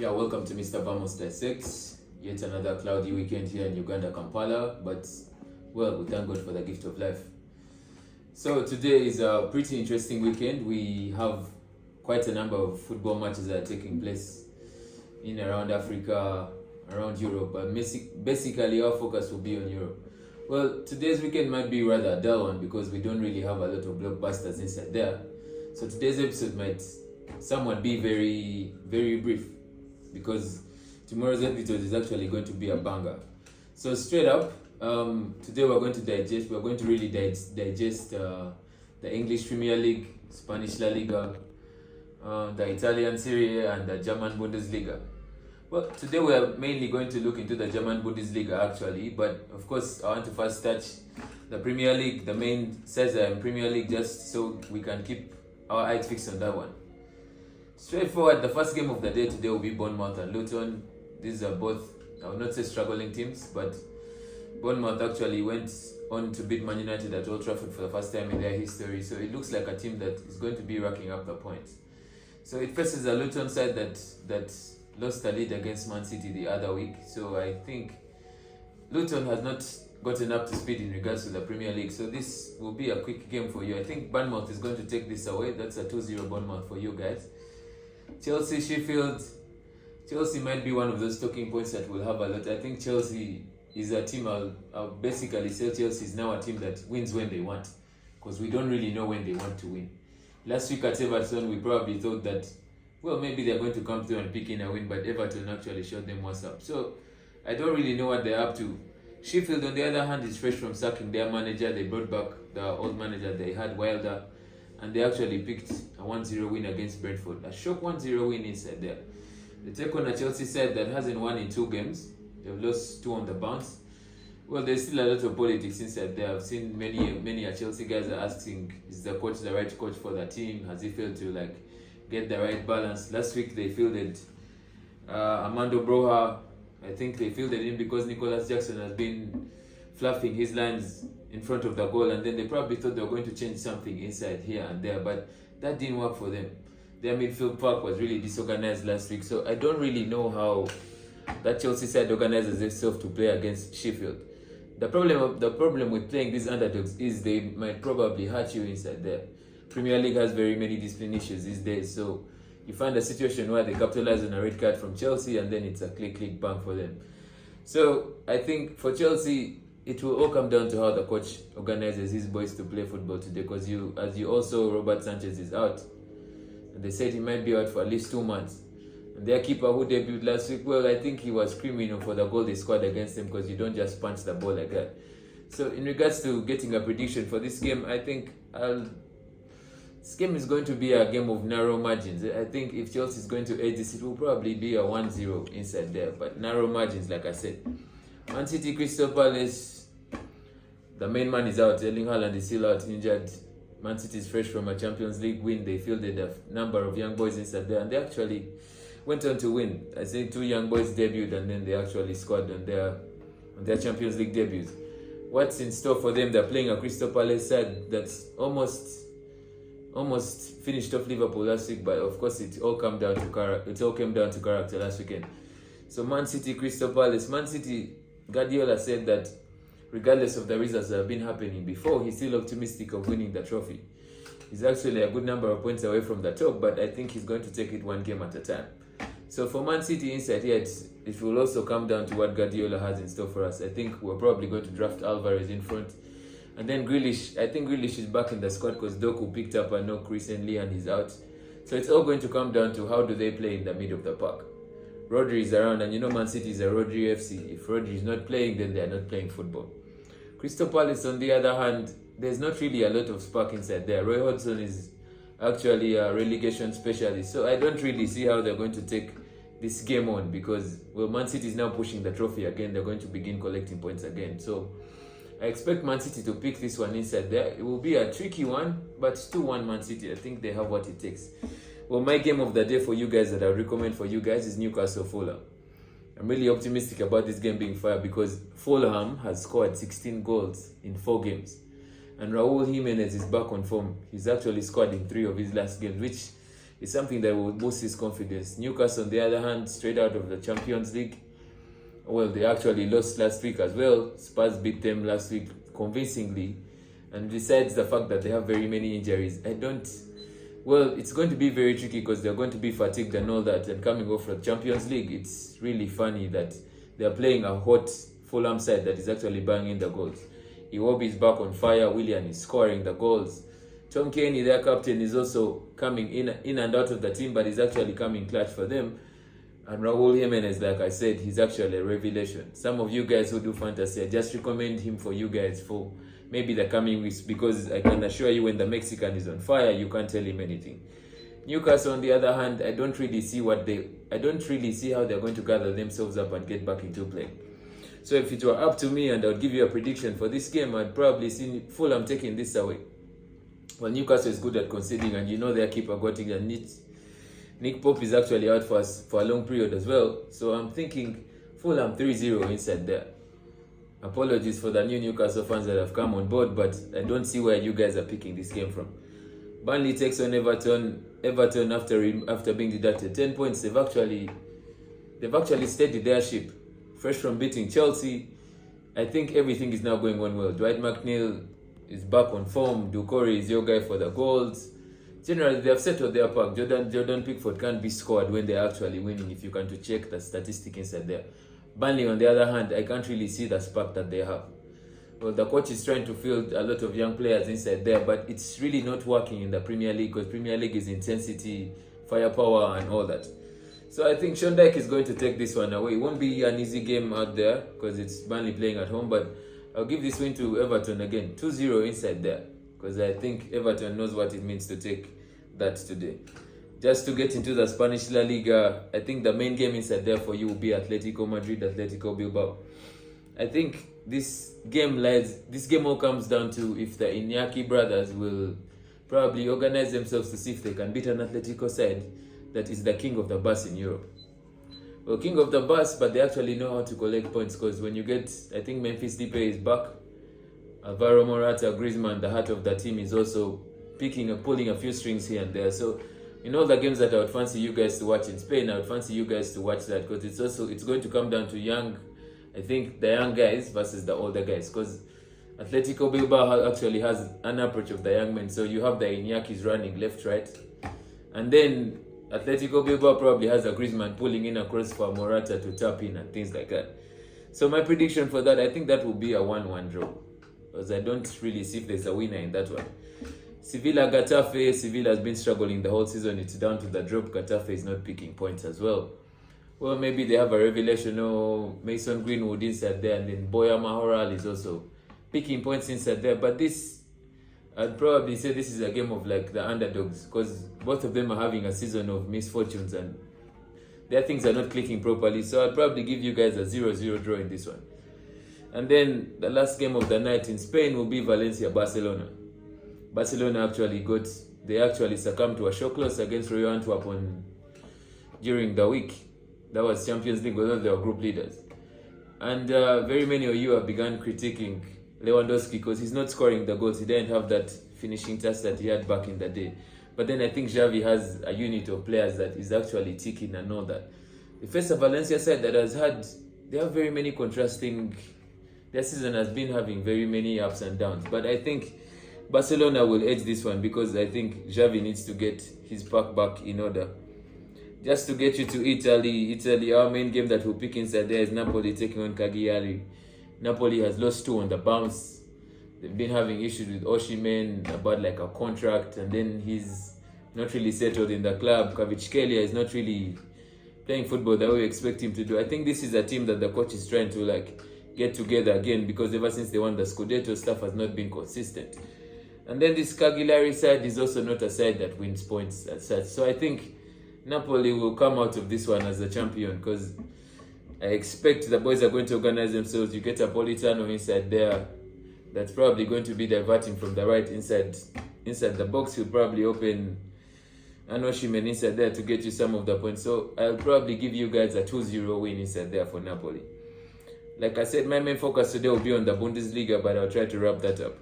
Yeah, welcome to Mr. Vamos Dissects. Yet another cloudy weekend here in Uganda, Kampala, but well, we thank God for the gift of life. So today is a pretty interesting weekend. We have quite a number of football matches that are taking place in around Africa, around Europe, but basically our focus will be on Europe. Well, today's weekend might be rather a dull one because we don't really have a lot of blockbusters inside there. So today's episode might somewhat be very, very brief, because tomorrow's episode is actually going to be a banger. So straight up, today we're going to really digest the English Premier League, Spanish La Liga, the Italian Serie A, and the German Bundesliga. Well, today we are mainly going to look into the German Bundesliga actually, but of course I want to first touch the Premier League, the main Premier League, just so we can keep our eyes fixed on that one. Straightforward, the first game of the day today will be Bournemouth and Luton. These are both, I would not say struggling teams, but Bournemouth actually went on to beat Man United at Old Trafford for the first time in their history, so it looks like a team that is going to be racking up the points. So it faces a Luton side that lost the lead against Man City the other week, so I think Luton has not gotten up to speed in regards to the Premier League, so this will be a quick game for you. I think Bournemouth is going to take this away. That's a 2-0 Bournemouth for you guys. Chelsea, Sheffield. Chelsea might be one of those talking points that will have a lot. I think Chelsea is a team, I'll basically say Chelsea is now a team that wins when they want, because we don't really know when they want to win. Last week at Everton, we probably thought that, well, maybe they're going to come through and pick in a win, but Everton actually showed them what's up. So I don't really know what they're up to. Sheffield, on the other hand, is fresh from sacking their manager. They brought back the old manager they had, Wilder, and they actually picked a 1-0 win against Brentford. A shock 1-0 win inside there. They take on a Chelsea side that hasn't won in 2 games. They've lost 2 on the bounce. Well, there's still a lot of politics inside there. I've seen many Chelsea guys are asking, is the coach the right coach for the team? Has he failed to get the right balance? Last week they fielded Armando Broja. I think they fielded him because Nicholas Jackson has been fluffing his lines in front of the goal, and then they probably thought they were going to change something inside here and there, but that didn't work for them. Their midfield pack was really disorganized last week, so I don't really know how that Chelsea side organizes itself to play against Sheffield. The problem with playing these underdogs is they might probably hurt you inside there. Premier League has very many discipline issues these days, so you find a situation where they capitalize on a red card from Chelsea and then it's a click bang for them. So I think for Chelsea, it will all come down to how the coach organizes his boys to play football today, because as you also, Robert Sanchez is out. And they said he might be out for at least 2 months. And their keeper who debuted last week, well, I think he was screaming for the goal they scored against them, because you don't just punch the ball like that. So in regards to getting a prediction for this game, I think this game is going to be a game of narrow margins. I think if Chelsea is going to edge this, it will probably be a 1-0 inside there, but narrow margins, like I said. Man City, Crystal Palace, the main man is out. Erling Haaland is still out injured. Man City is fresh from a Champions League win. They fielded a number of young boys inside there, and they actually went on to win. I think 2 young boys debuted, and then they actually scored on their Champions League debuts. What's in store for them? They're playing a Crystal Palace side that's almost finished off Liverpool last week, but of course it all came down to character last weekend. So Man City, Crystal Palace. Man City, Guardiola said that regardless of the results that have been happening before, he's still optimistic of winning the trophy. He's actually a good number of points away from the top, but I think he's going to take it one game at a time. So for Man City inside here, it will also come down to what Guardiola has in store for us. I think we're probably going to draft Alvarez in front. And then Grealish, I think Grealish is back in the squad because Doku picked up a knock recently and he's out. So it's all going to come down to how do they play in the middle of the park. Rodri is around, and you know Man City is a Rodri FC. If Rodri is not playing, then they are not playing football. Crystal Palace, on the other hand, there's not really a lot of spark inside there. Roy Hodgson is actually a relegation specialist, so I don't really see how they're going to take this game on, because, well, Man City is now pushing the trophy again. They're going to begin collecting points again. So I expect Man City to pick this one inside there. It will be a tricky one, but 2-1 Man City. I think they have what it takes. Well, my game of the day for you guys that I recommend for you guys is Newcastle Fulham. I'm really optimistic about this game being fair, because Fulham has scored 16 goals in 4 games. And Raul Jimenez is back on form. He's actually scored in 3 of his last games, which is something that will boost his confidence. Newcastle, on the other hand, straight out of the Champions League. Well, they actually lost last week as well. Spurs beat them last week convincingly. And besides the fact that they have very many injuries, it's going to be very tricky because they're going to be fatigued and all that. And coming off the Champions League, it's really funny that they're playing a hot Fulham side that is actually banging the goals. Iwobi is back on fire. Willian is scoring the goals. Tom Kenny, their captain, is also coming in and out of the team, but he's actually coming clutch for them. And Raul Jimenez, like I said, he's actually a revelation. Some of you guys who do fantasy, I just recommend him for you guys for maybe the coming weeks, because I can assure you when the Mexican is on fire, you can't tell him anything. Newcastle, on the other hand, I don't really see how they're going to gather themselves up and get back into play. So if it were up to me and I would give you a prediction for this game, I'd probably see Fulham taking this away. Well, Newcastle is good at conceding, and you know their keeper Götting and Nick Pope is actually out for a long period as well. So I'm thinking Fulham 3-0 inside there. Apologies for the new Newcastle fans that have come on board, but I don't see where you guys are picking this game from. Burnley takes on Everton. Everton, after being deducted 10 points, they've actually steadied their ship. Fresh from beating Chelsea, I think everything is now going on well. Dwight McNeil is back on form. Doucouré is your guy for the goals. Generally, they have settled their pack. Jordan Pickford can't be scored when they're actually winning, if you can to check the statistic inside there. Burnley, on the other hand, I can't really see the spark that they have. Well, the coach is trying to field a lot of young players inside there, but it's really not working in the Premier League, because Premier League is intensity, firepower, and all that. So I think Sean Dyche is going to take this one away. It won't be an easy game out there because it's Burnley playing at home, but I'll give this win to Everton again. 2-0 inside there, because I think Everton knows what it means to take that today. Just to get into the Spanish La Liga, I think the main game inside there for you will be Atletico Madrid, Atletico Bilbao. I think this game all comes down to if the Iñaki brothers will probably organize themselves to see if they can beat an Atletico side that is the king of the bus in Europe. Well, king of the bus, but they actually know how to collect points, because when you get, I think Memphis Depay is back. Alvaro Morata, Griezmann, the heart of the team, is also pulling a few strings here and there. So in all the games that I would fancy you guys to watch in Spain, I would fancy you guys to watch that, because it's going to come down to the young guys versus the older guys, because Atletico Bilbao actually has an approach of the young men. So you have the Iñakis running left, right, and then Atletico Bilbao probably has a Griezmann pulling in across for Morata to tap in and things like that. So my prediction for that, I think that will be a 1-1 draw, because I don't really see if there's a winner in that one. Sevilla has been struggling the whole season. It's down to the drop. Getafe is not picking points as well. Well, maybe they have a revelation. Mason Greenwood inside there, and then Boya Majoral is also picking points inside there. But I'd probably say this is a game of like the underdogs, because both of them are having a season of misfortunes and their things are not clicking properly. So I'd probably give you guys a 0-0 draw in this one. And then the last game of the night in Spain will be Valencia-Barcelona. Barcelona actually succumbed to a shock loss against Royal Antwerp during the week. That was Champions League, although they were group leaders. And very many of you have begun critiquing Lewandowski because he's not scoring the goals. He didn't have that finishing touch that he had back in the day. But then I think Xavi has a unit of players that is actually ticking and all that. The first Valencia side that they have very many contrasting. Their season has been having very many ups and downs. But I think Barcelona will edge this one, because I think Xavi needs to get his pack back in order. Just to get you to Italy, our main game that we'll pick inside there is Napoli taking on Cagliari. Napoli has lost 2 on the bounce. They've been having issues with Osimhen about like a contract, and then he's not really settled in the club. Kvaratskhelia is not really playing football the way we expect him to do. I think this is a team that the coach is trying to get together again, because ever since they won the Scudetto, stuff has not been consistent. And then this Cagliari side is also not a side that wins points as such. So I think Napoli will come out of this one as a champion, because I expect the boys are going to organize themselves. You get a Politano inside there that's probably going to be diverting from the right inside the box. He'll probably open an Osimhen inside there to get you some of the points. So I'll probably give you guys a 2-0 win inside there for Napoli. Like I said, my main focus today will be on the Bundesliga, but I'll try to wrap that up.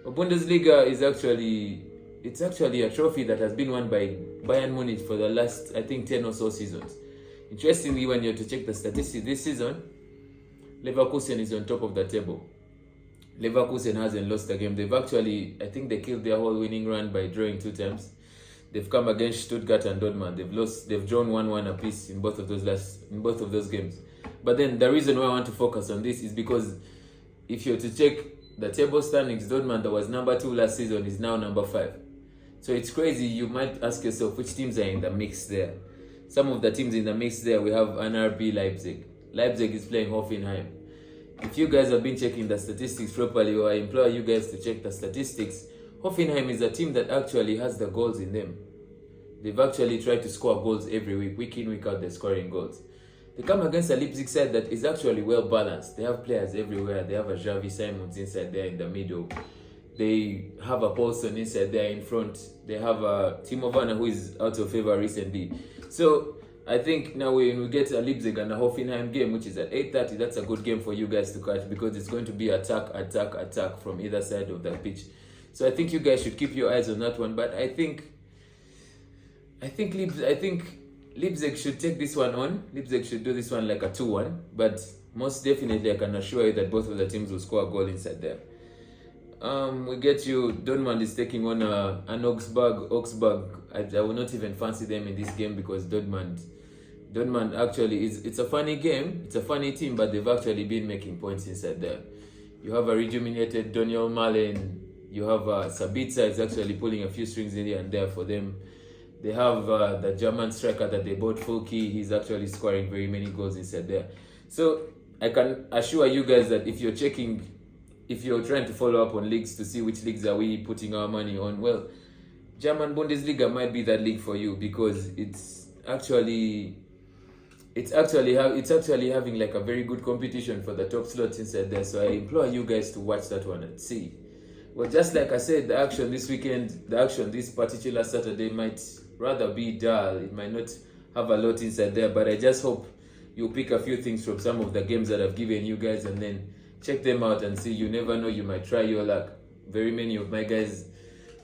The Bundesliga is actually it's actually a trophy that has been won by Bayern Munich for the last, I think, 10 or so seasons. Interestingly, when you're to check the statistics this season, Leverkusen is on top of the table. Leverkusen hasn't lost a game. They've actually, I think they killed their whole winning run by drawing 2 times. They've come against Stuttgart and Dortmund. They've drawn 1-1 apiece in both of those games. But then the reason why I want to focus on this is because if you're to check the table standings, Dortmund, that was number 2 last season, is now number 5. So it's crazy. You might ask yourself, which teams are in the mix there? Some of the teams in the mix there, we have RB Leipzig. Leipzig is playing Hoffenheim. If you guys have been checking the statistics properly, or I implore you guys to check the statistics, Hoffenheim is a team that actually has the goals in them. They've actually tried to score goals every week in, week out, they're scoring goals. They come against a Leipzig side that is actually well balanced. They have players everywhere. They have a Xavi Simons inside there in the middle. They have a Paulson inside there in front. They have a Timo Werner, who is out of favor recently. So I think now when we get a Leipzig and a Hoffenheim game, which is at 8:30, that's a good game for you guys to catch, because it's going to be attack from either side of the pitch. So I think you guys should keep your eyes on that one. But I think Leipzig should take this one on. Leipzig should do this one like a 2-1. But most definitely, I can assure you that both of the teams will score a goal inside there. We get you. Dortmund is taking on an Augsburg. I will not even fancy them in this game, because Dortmund actually it's a funny game. It's a funny team, but they've actually been making points inside there. You have a rejuvenated Daniel Malen. You have Sabitzer is actually pulling a few strings in here and there for them. They have the German striker that they bought, Fulki. He's actually scoring very many goals inside there. So I can assure you guys that if you're trying to follow up on leagues to see which leagues are we putting our money on, well, German Bundesliga might be that league for you, because it's actually having like a very good competition for the top slots inside there. So I implore you guys to watch that one and see. Well, just like I said, the action this particular Saturday might rather be dull. It might not have a lot inside there, but I just hope you pick a few things from some of the games that I've given you guys, and then check them out and see. You never know, you might try your luck. Very many of my guys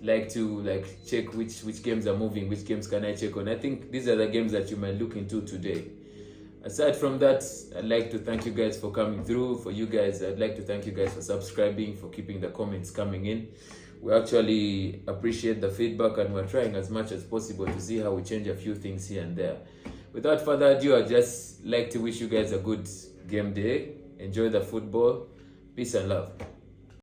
like to check which games are moving, which games can I check on. I think these are the games that you might look into today. Aside from that, I'd like to thank you guys for coming through. For you guys, I'd like to thank you guys for subscribing, for keeping the comments coming in. We actually appreciate the feedback, and we're trying as much as possible to see how we change a few things here and there. Without further ado, I'd just like to wish you guys a good game day. Enjoy the football. Peace and love.